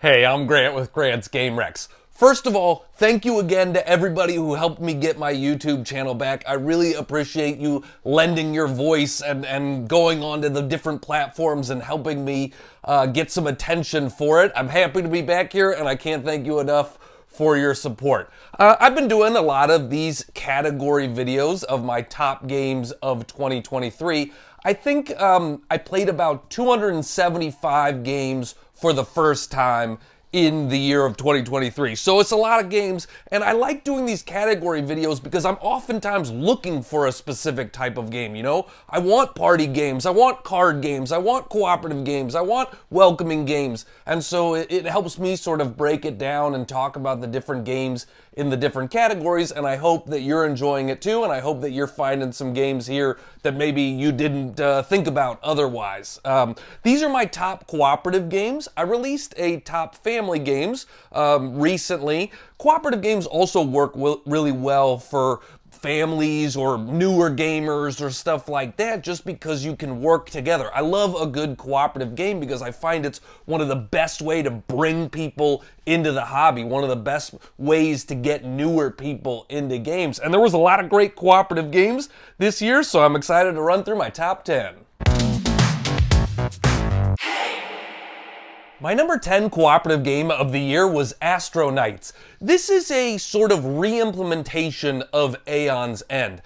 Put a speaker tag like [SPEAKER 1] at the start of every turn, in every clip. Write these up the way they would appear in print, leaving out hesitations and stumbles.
[SPEAKER 1] Hey, I'm Grant with Grant's Game Rex. First of all, thank you again to everybody who helped me get my YouTube channel back. I really appreciate you lending your voice and going onto the different platforms and helping me get some attention for it. I'm happy to be back here, and I can't thank you enough for your support. I've been doing a lot of these category videos of my top games of 2023. I think I played about 275 games for the first time in the year of 2023. So it's a lot of games, and I like doing these category videos because I'm oftentimes looking for a specific type of game, you know? I want party games, I want card games, I want cooperative games, I want welcoming games, and so it helps me sort of break it down and talk about the different games in the different categories, and I hope that you're enjoying it too, and I hope that you're finding some games here that maybe you didn't think about otherwise. These are my top cooperative games. I released a top family games recently. Cooperative games also work really well for families or newer gamers or stuff like that, just because you can work together. I love a good cooperative game because I find it's one of the best way to bring people into the hobby, one of the best ways to get newer people into games. And there was a lot of great cooperative games this year, so I'm excited to run through my top 10. My number 10 cooperative game of the year was Astronauts. This is a sort of re-implementation of Aeon's End.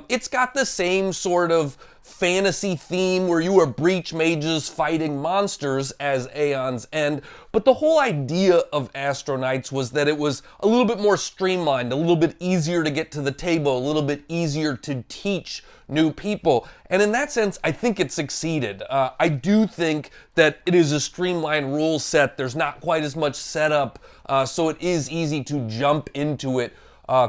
[SPEAKER 1] It's got the same sort of fantasy theme where you are breach mages fighting monsters as Aeon's End, but the whole idea of Astronauts was that it was a little bit more streamlined, a little bit easier to get to the table, a little bit easier to teach new people. And in that sense, I think it succeeded. I do think that it is a streamlined rule set. There's not quite as much setup, so it is easy to jump into it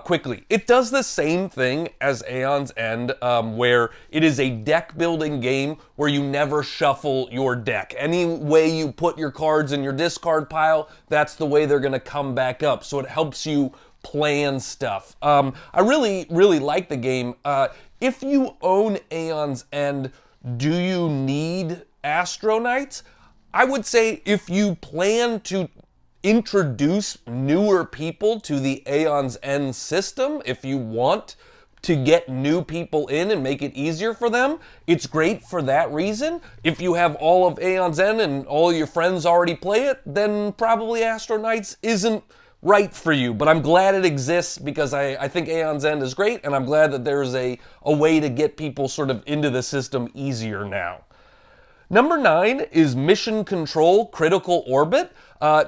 [SPEAKER 1] quickly. It does the same thing as Aeon's End, where it is a deck building game where you never shuffle your deck. Any way you put your cards in your discard pile, that's the way they're going to come back up. So it helps you plan stuff. I really like the game. If you own Aeon's End, do you need Astronauts? I would say if you plan to introduce newer people to the Aeon's End system, if you want to get new people in and make it easier for them, it's great for that reason. If you have all of Aeon's End and all your friends already play it, then probably Astronauts isn't right for you. But I'm glad it exists because I think Aeon's End is great, and I'm glad that there's a way to get people sort of into the system easier now. Number 9 is Mission Control Critical Orbit.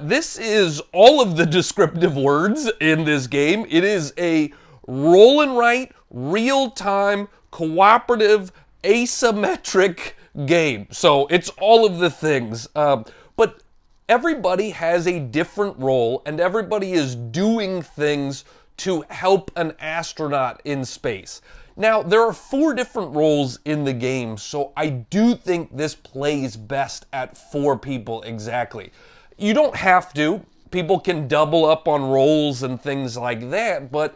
[SPEAKER 1] This is all of the descriptive words in this game. It is a roll and write, real-time, cooperative, asymmetric game. So it's all of the things. But everybody has a different role, and everybody is doing things to help an astronaut in space. Now, there are 4 different roles in the game, so I do think this plays best at 4 people exactly. You don't have to. People can double up on roles and things like that, but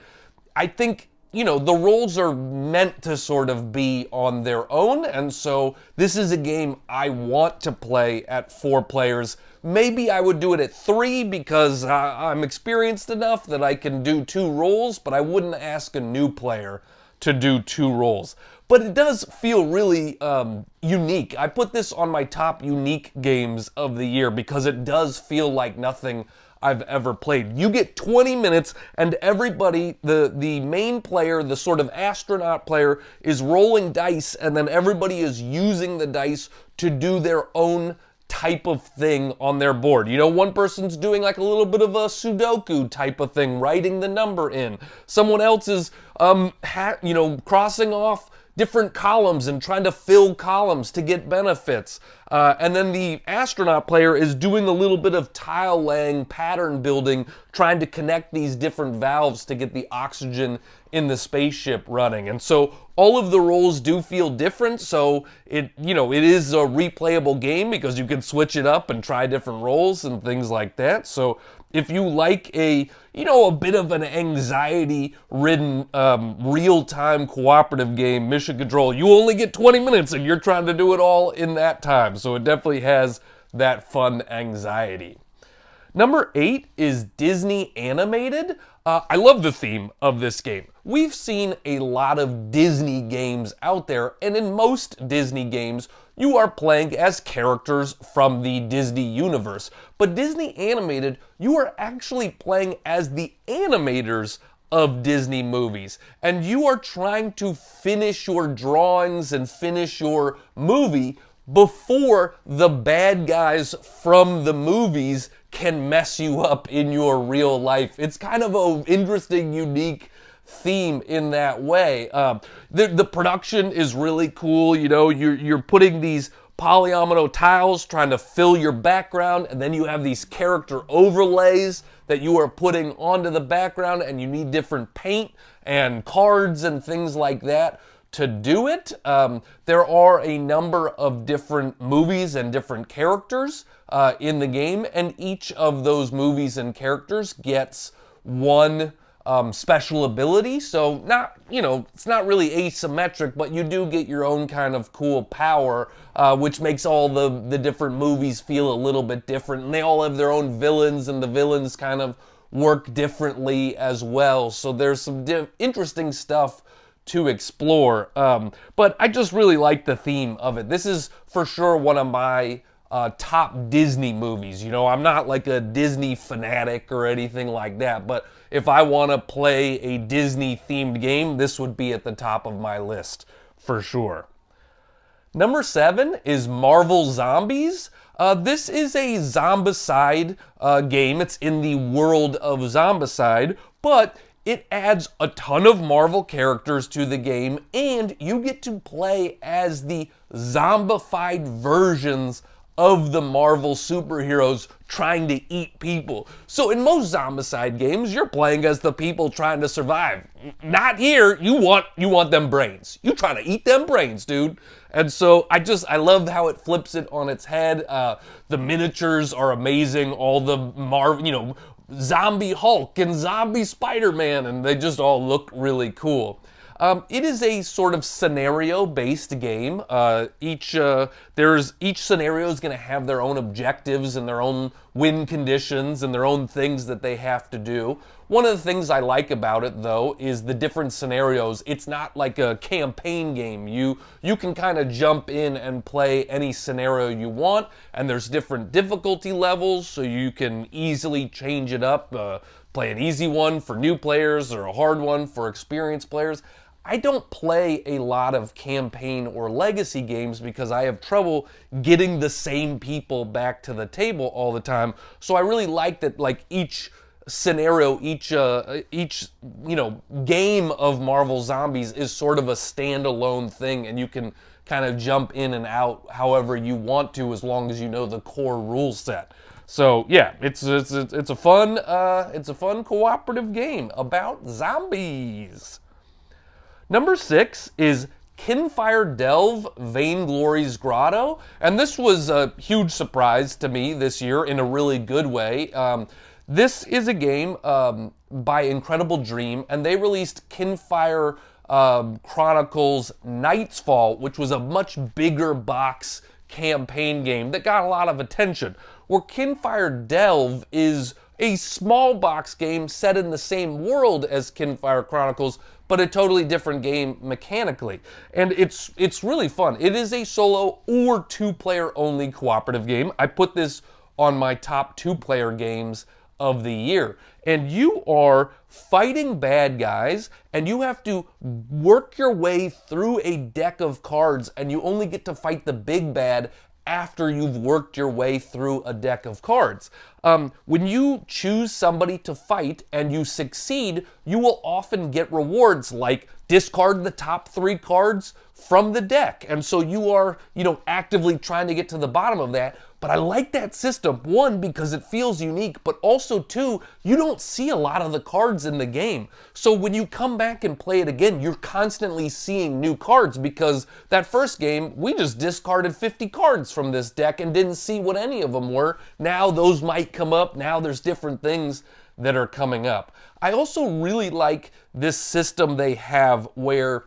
[SPEAKER 1] I think, you know, the roles are meant to sort of be on their own, and so this is a game I want to play at 4 players. Maybe I would do it at 3 because I'm experienced enough that I can do 2 roles, but I wouldn't ask a new player to do 2 roles. But it does feel really unique. I put this on my top unique games of the year because it does feel like nothing I've ever played. You get 20 minutes and everybody, the main player, the sort of astronaut player, is rolling dice, and then everybody is using the dice to do their own type of thing on their board. You know, one person's doing like a little bit of a Sudoku type of thing, writing the number in. Someone else is, crossing off different columns and trying to fill columns to get benefits. And then the astronaut player is doing a little bit of tile laying, pattern building, trying to connect these different valves to get the oxygen in the spaceship running. And so all of the roles do feel different, so it is a replayable game because you can switch it up and try different roles and things like that. So if you like a bit of an anxiety-ridden, real-time cooperative game, Mission Control, you only get 20 minutes and you're trying to do it all in that time. So it definitely has that fun anxiety. Number 8 is Disney animated. I love the theme of this game. We've seen a lot of Disney games out there, and in most Disney games, you are playing as characters from the Disney universe. But Disney animated, you are actually playing as the animators of Disney movies, and you are trying to finish your drawings and finish your movie before the bad guys from the movies can mess you up in your real life. It's kind of an interesting, unique theme in that way. The production is really cool. You know, you're putting these polyomino tiles trying to fill your background, and then you have these character overlays that you are putting onto the background, and you need different paint and cards and things like that to do it. There are a number of different movies and different characters in the game, and each of those movies and characters gets one special ability. So it's not really asymmetric, but you do get your own kind of cool power, which makes all the different movies feel a little bit different. And they all have their own villains, and the villains kind of work differently as well. So there's some interesting stuff to explore. But I just really like the theme of it. This is for sure one of my top Disney movies. You know, I'm not like a Disney fanatic or anything like that, but if I want to play a Disney themed game, this would be at the top of my list for sure. Number 7 is Marvel Zombies. This is a Zombicide game. It's in the world of Zombicide, but it adds a ton of Marvel characters to the game, and you get to play as the zombified versions of the Marvel superheroes trying to eat people. So in most Zombicide games, you're playing as the people trying to survive. Not here. You want them brains. You trying to eat them brains, dude. And so I love how it flips it on its head. The miniatures are amazing. All the Marvel, Zombie Hulk and Zombie Spider-Man, and they just all look really cool. It is a sort of scenario-based game. Each scenario is going to have their own objectives and their own win conditions and their own things that they have to do. One of the things I like about it, though, is the different scenarios. It's not like a campaign game. You can kind of jump in and play any scenario you want, and there's different difficulty levels, so you can easily change it up. Play an easy one for new players or a hard one for experienced players. I don't play a lot of campaign or legacy games because I have trouble getting the same people back to the table all the time. So I really like that, like, each scenario, each game of Marvel Zombies is sort of a standalone thing, and you can kind of jump in and out however you want to, as long as you know the core rule set. So yeah, it's a fun cooperative game about zombies. Number 6 is Kinfire Delve Vainglory's Grotto, and this was a huge surprise to me this year in a really good way. This is a game by Incredible Dream, and they released Kinfire Chronicles Night's Fall, which was a much bigger box campaign game that got a lot of attention, where Kinfire Delve is a small box game set in the same world as Kinfire Chronicles, but a totally different game mechanically. And it's really fun. It is a solo or 2-player only cooperative game. I put this on my top 2-player games of the year. And you are fighting bad guys, and you have to work your way through a deck of cards, and you only get to fight the big bad after you've worked your way through a deck of cards. When you choose somebody to fight and you succeed, you will often get rewards like discard the top 3 cards from the deck. And so you are, actively trying to get to the bottom of that. But I like that system, 1, because it feels unique, but also 2, you don't see a lot of the cards in the game. So when you come back and play it again, you're constantly seeing new cards, because that first game, we just discarded 50 cards from this deck and didn't see what any of them were. Now those might come up. Now there's different things that are coming up. I also really like this system they have where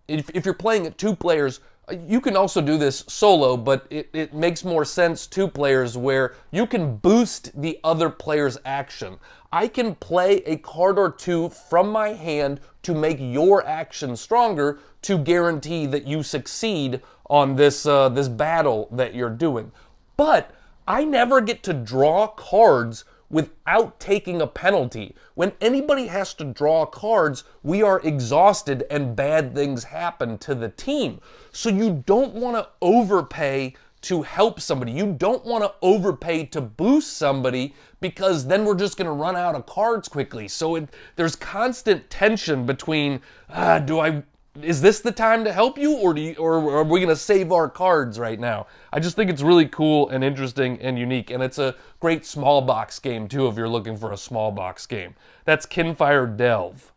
[SPEAKER 1] if you're playing it 2 players, You can also do this solo, but it makes more sense two players where you can boost the other player's action. I can play a card or two from my hand to make your action stronger to guarantee that you succeed on this battle that you're doing. But I never get to draw cards without taking a penalty. When anybody has to draw cards, we are exhausted and bad things happen to the team. So you don't want to overpay to help somebody. You don't want to overpay to boost somebody because then we're just going to run out of cards quickly. So there's constant tension between, is this the time to help you, or are we going to save our cards right now? I just think it's really cool and interesting and unique, and it's a great small box game too if you're looking for a small box game. That's Kinfire Delve.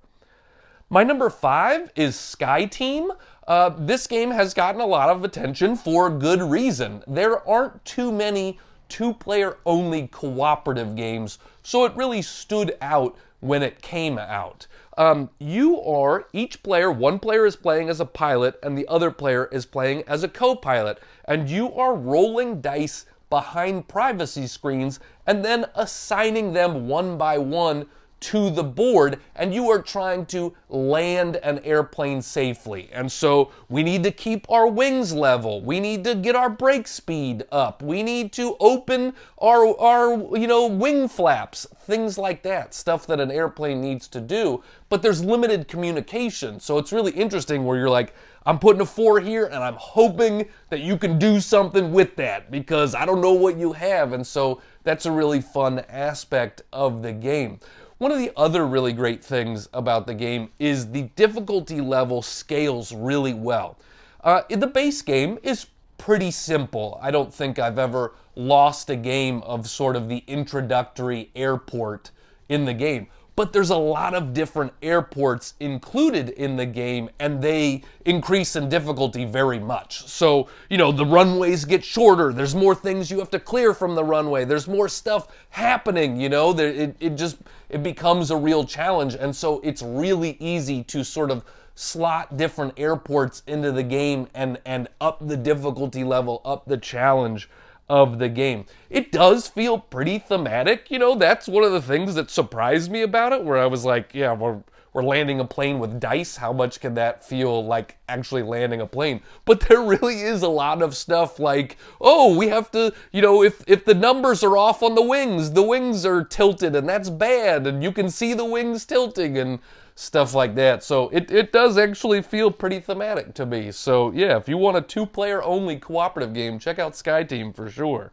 [SPEAKER 1] My number 5 is Sky Team. This game has gotten a lot of attention for good reason. There aren't too many two-player only cooperative games, so it really stood out when it came out. One player is playing as a pilot and the other player is playing as a co-pilot, and you are rolling dice behind privacy screens and then assigning them one by one to the board, and you are trying to land an airplane safely. And so we need to keep our wings level. We need to get our brake speed up. We need to open our wing flaps, things like that, stuff that an airplane needs to do. But there's limited communication. So it's really interesting where you're like, I'm putting a 4 here and I'm hoping that you can do something with that because I don't know what you have. And so that's a really fun aspect of the game. One of the other really great things about the game is the difficulty level scales really well. The base game is pretty simple. I don't think I've ever lost a game of sort of the introductory airport in the game. But there's a lot of different airports included in the game, and they increase in difficulty very much. So, the runways get shorter. There's more things you have to clear from the runway. There's more stuff happening, it becomes a real challenge. And so it's really easy to sort of slot different airports into the game and up the difficulty level, up the challenge of the game. It does feel pretty thematic. That's one of the things that surprised me about it, where I was like, yeah, we're landing a plane with dice. How much can that feel like actually landing a plane? But there really is a lot of stuff like, oh, we have to, if the numbers are off on the wings are tilted and that's bad, and you can see the wings tilting and stuff like that. So it does actually feel pretty thematic to me. So yeah, if you want a two-player only cooperative game, check out Sky Team for sure.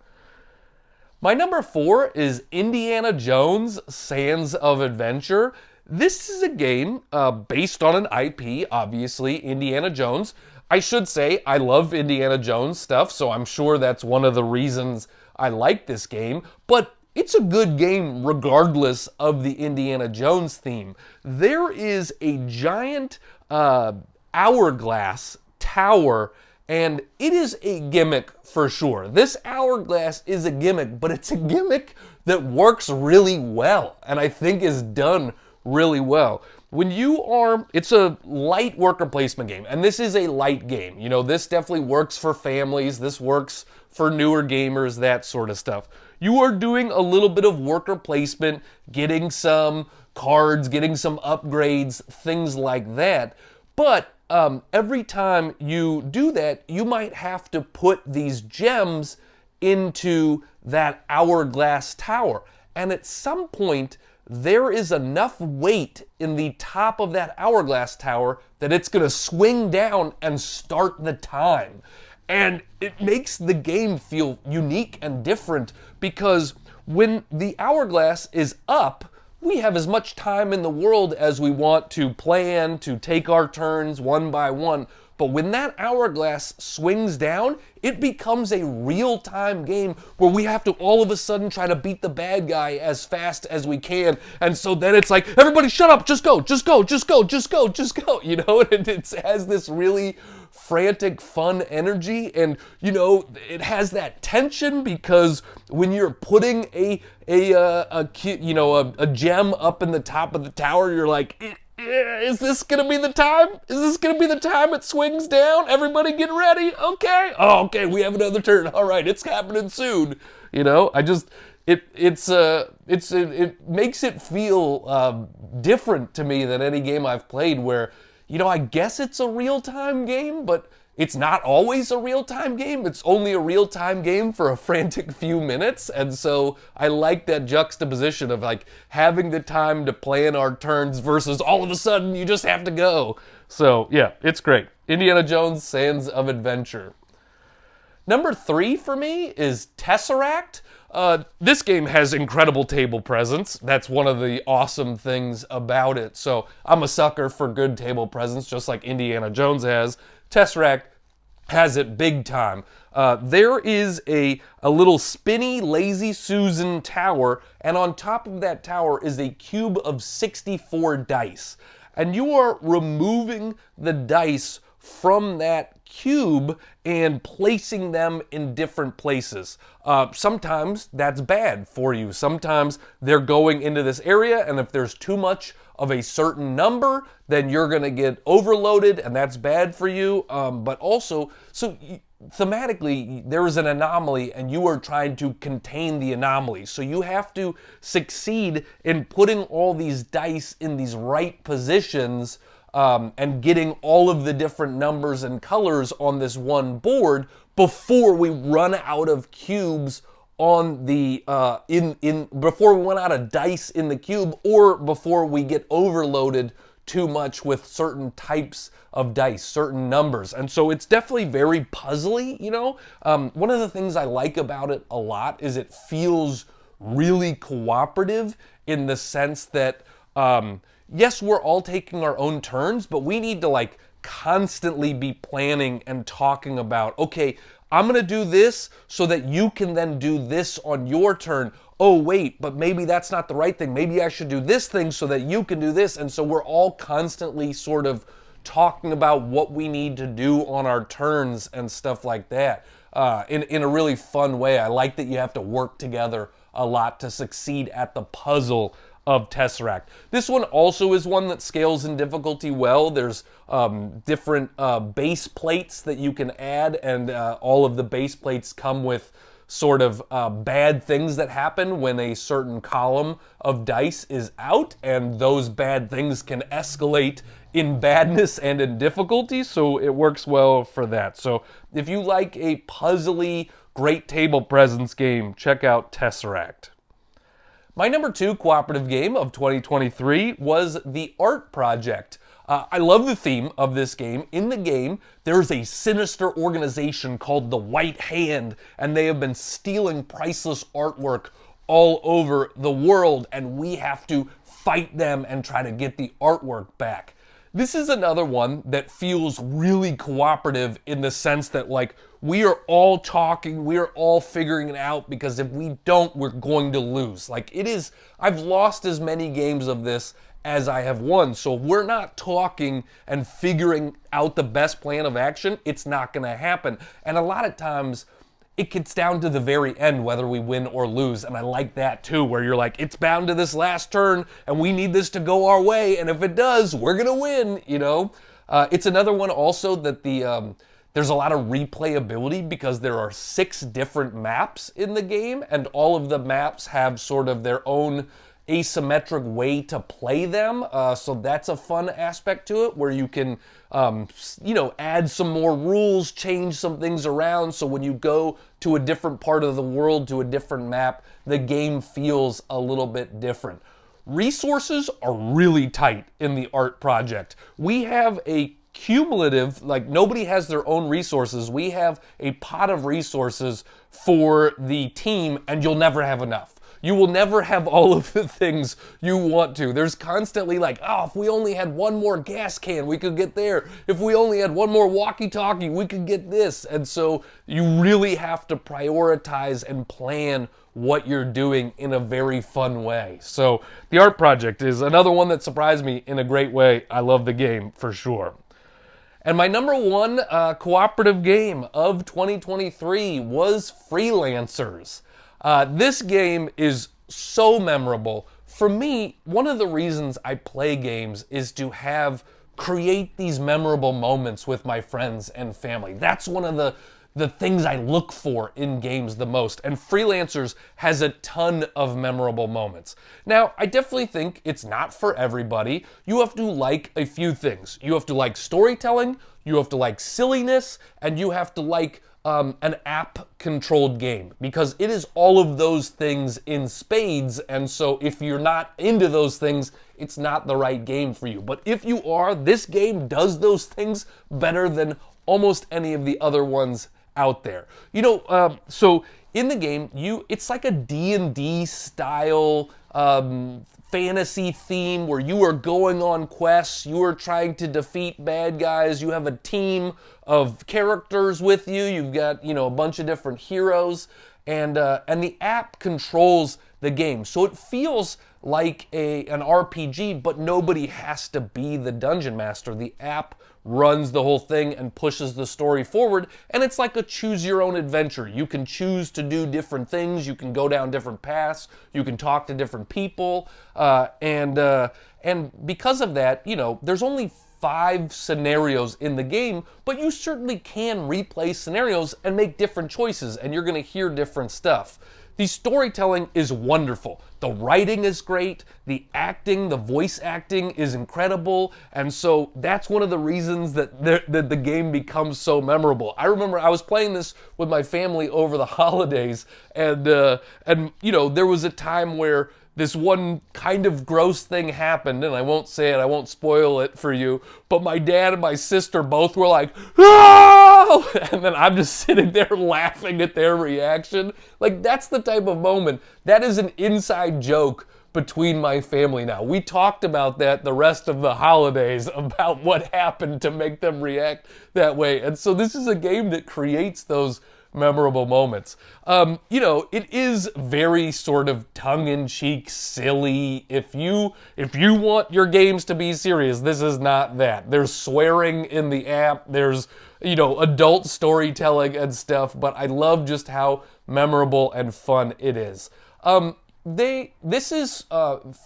[SPEAKER 1] My number 4 is Indiana Jones Sands of Adventure. This is a game based on an IP, obviously, Indiana Jones. I should say I love Indiana Jones stuff, so I'm sure that's one of the reasons I like this game, but it's a good game regardless of the Indiana Jones theme. There is a giant hourglass tower, and it is a gimmick for sure. This hourglass is a gimmick, but it's a gimmick that works really well, and I think is done really well. It's a light worker placement game, and this is a light game. This definitely works for families. This works for newer gamers, that sort of stuff. You are doing a little bit of worker placement, getting some cards, getting some upgrades, things like that. But every time you do that, you might have to put these gems into that hourglass tower. And at some point, there is enough weight in the top of that hourglass tower that it's going to swing down and start the time. And it makes the game feel unique and different because when the hourglass is up, we have as much time in the world as we want to plan, to take our turns one by one. But when that hourglass swings down, it becomes a real-time game where we have to all of a sudden try to beat the bad guy as fast as we can. And so then it's like, everybody shut up, just go, just go, just go, just go, just go. It has this really frantic, fun energy, and it has that tension because when you're putting a gem up in the top of the tower, you're like, Yeah, is this gonna be the time? Is this gonna be the time it swings down? Everybody get ready. Okay. Oh, okay. We have another turn. All right, it's happening soon. I just it makes it feel different to me than any game I've played. Where I guess it's a real time game, but it's not always a real-time game. It's only a real-time game for a frantic few minutes. And so I like that juxtaposition of like having the time to plan our turns versus all of a sudden you just have to go. So yeah, it's great. Indiana Jones Sands of Adventure. Number 3 for me is Tesseract. This game has incredible table presence. That's one of the awesome things about it. So I'm a sucker for good table presence, just like Indiana Jones has. Tesseract has it big time. There is a little spinny Lazy Susan tower, and on top of that tower is a cube of 64 dice. And you are removing the dice from that cube and placing them in different places. Sometimes that's bad for you. Sometimes they're going into this area, and if there's too much of a certain number, then you're going to get overloaded, and that's bad for you. But also, thematically, there is an anomaly, and you are trying to contain the anomaly. So you have to succeed in putting all these dice in these right positions and getting all of the different numbers and colors on this one board before we run out of cubes on the before we run out of dice in the cube, or before we get overloaded too much with certain types of dice, certain numbers. And so it's definitely very puzzly. One of the things I like about it a lot is it feels really cooperative in the sense that yes, we're all taking our own turns, but we need to constantly be planning and talking about, okay, I'm going to do this so that you can then do this on your turn. Oh, wait, but maybe that's not the right thing. Maybe I should do this thing so that you can do this. And so we're all constantly sort of talking about what we need to do on our turns and stuff like that in a really fun way. I like that you have to work together a lot to succeed at the puzzle of Tesseract. This one also is one that scales in difficulty well. There's different base plates that you can add, and all of the base plates come with sort of bad things that happen when a certain column of dice is out, and those bad things can escalate in badness and in difficulty, so it works well for that. So if you like a puzzly, great table presence game, check out Tesseract. My number 2 cooperative game of 2023 was The Art Project. I love the theme of this game. In the game, there's a sinister organization called the White Hand, and they have been stealing priceless artwork all over the world, and we have to fight them and try to get the artwork back. This is another one that feels really cooperative in the sense that we are all talking, we are all figuring it out, because if we don't, we're going to lose. I've lost as many games of this as I have won. So if we're not talking and figuring out the best plan of action, it's not going to happen. And a lot of times it gets down to the very end whether we win or lose, and I like that too, where you're like, it's bound to this last turn and we need this to go our way, and if it does, we're gonna win. It's another one also that there's a lot of replayability, because there are 6 different maps in the game, and all of the maps have sort of their own asymmetric way to play them. So that's a fun aspect to it, where you can add some more rules, change some things around, so when you go to a different part of the world, to a different map, the game feels a little bit different. Resources are really tight in the Art Project. We have a cumulative, nobody has their own resources. We have a pot of resources for the team, and you'll never have enough. You will never have all of the things you want to. There's constantly if we only had one more gas can, we could get there. If we only had one more walkie-talkie, we could get this. And so you really have to prioritize and plan what you're doing in a very fun way. So the Art Project is another one that surprised me in a great way. I love the game for sure. And my number 1 cooperative game of 2023 was Freelancers. This game is so memorable for me, one of the reasons I play games is to create these memorable moments with my friends and family. That's one of the things I look for in games the most. And Freelancers has a ton of memorable moments. Now, I definitely think it's not for everybody. You have to like a few things. You have to like storytelling, you have to like silliness, and you have to like an app-controlled game, because it is all of those things in spades, and so if you're not into those things, it's not the right game for you. But if you are, this game does those things better than almost any of the other ones out there. So in the game, it's like a D&D style fantasy theme where you are going on quests, you are trying to defeat bad guys, you have a team of characters with you, you've got, a bunch of different heroes, and the app controls the game. So it feels like an RPG, but nobody has to be the dungeon master. The app runs the whole thing and pushes the story forward, and it's like a choose your own adventure. You can choose to do different things, you can go down different paths, you can talk to different people, and because of that, there's only 5 scenarios in the game, but you certainly can replay scenarios and make different choices, and you're going to hear different stuff. The storytelling is wonderful. The writing is great. The acting, the voice acting is incredible. And so that's one of the reasons that the game becomes so memorable. I remember I was playing this with my family over the holidays, and there was a time where this one kind of gross thing happened, and I won't say it, I won't spoil it for you, but my dad and my sister both were like, "Oh!" And then I'm just sitting there laughing at their reaction. Like, that's the type of moment. That is an inside joke between my family now. We talked about that the rest of the holidays, about what happened to make them react that way. And so this is a game that creates those memorable moments. It is very sort of tongue-in-cheek, silly. If you want your games to be serious, this is not that. There's swearing in the app, there's adult storytelling and stuff, but I love just how memorable and fun it is. This is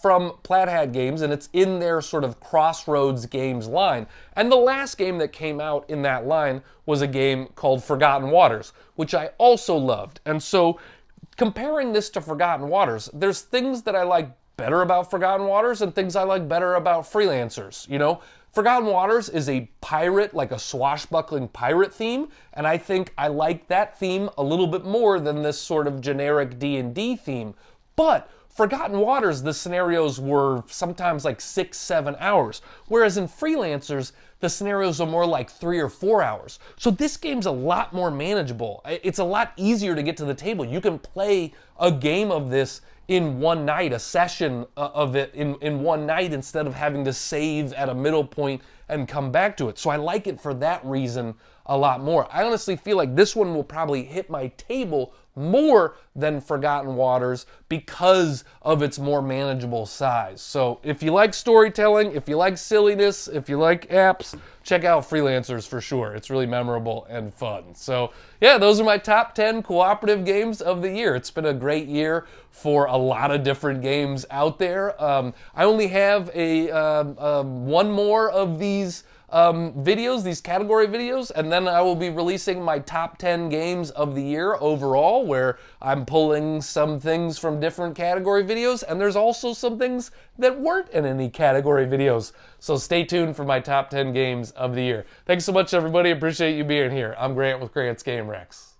[SPEAKER 1] from Plaid Hat Games, and it's in their sort of Crossroads Games line. And the last game that came out in that line was a game called Forgotten Waters, which I also loved. And so, comparing this to Forgotten Waters, there's things that I like better about Forgotten Waters and things I like better about Freelancers. Forgotten Waters is a pirate, like a swashbuckling pirate theme, and I think I like that theme a little bit more than this sort of generic D&D theme. But Forgotten Waters, the scenarios were sometimes like 6-7 hours, whereas in Freelancers, the scenarios are more like 3 or 4 hours. So this game's a lot more manageable. It's a lot easier to get to the table. You can play a game of this in one night, a session of it in one night, instead of having to save at a middle point and come back to it. So I like it for that reason a lot more. I honestly feel like this one will probably hit my table more than Forgotten Waters because of its more manageable size. So if you like storytelling, if you like silliness, if you like apps, check out Freelancers for sure. It's really memorable and fun. So yeah, those are my top 10 cooperative games of the year. It's been a great year for a lot of different games out there. I only have one more of these videos, these category videos, and then I will be releasing my top 10 games of the year overall, where I'm pulling some things from different category videos, and there's also some things that weren't in any category videos. So stay tuned for my top 10 games of the year. Thanks so much, everybody. Appreciate you being here. I'm Grant with Grant's Game Rex.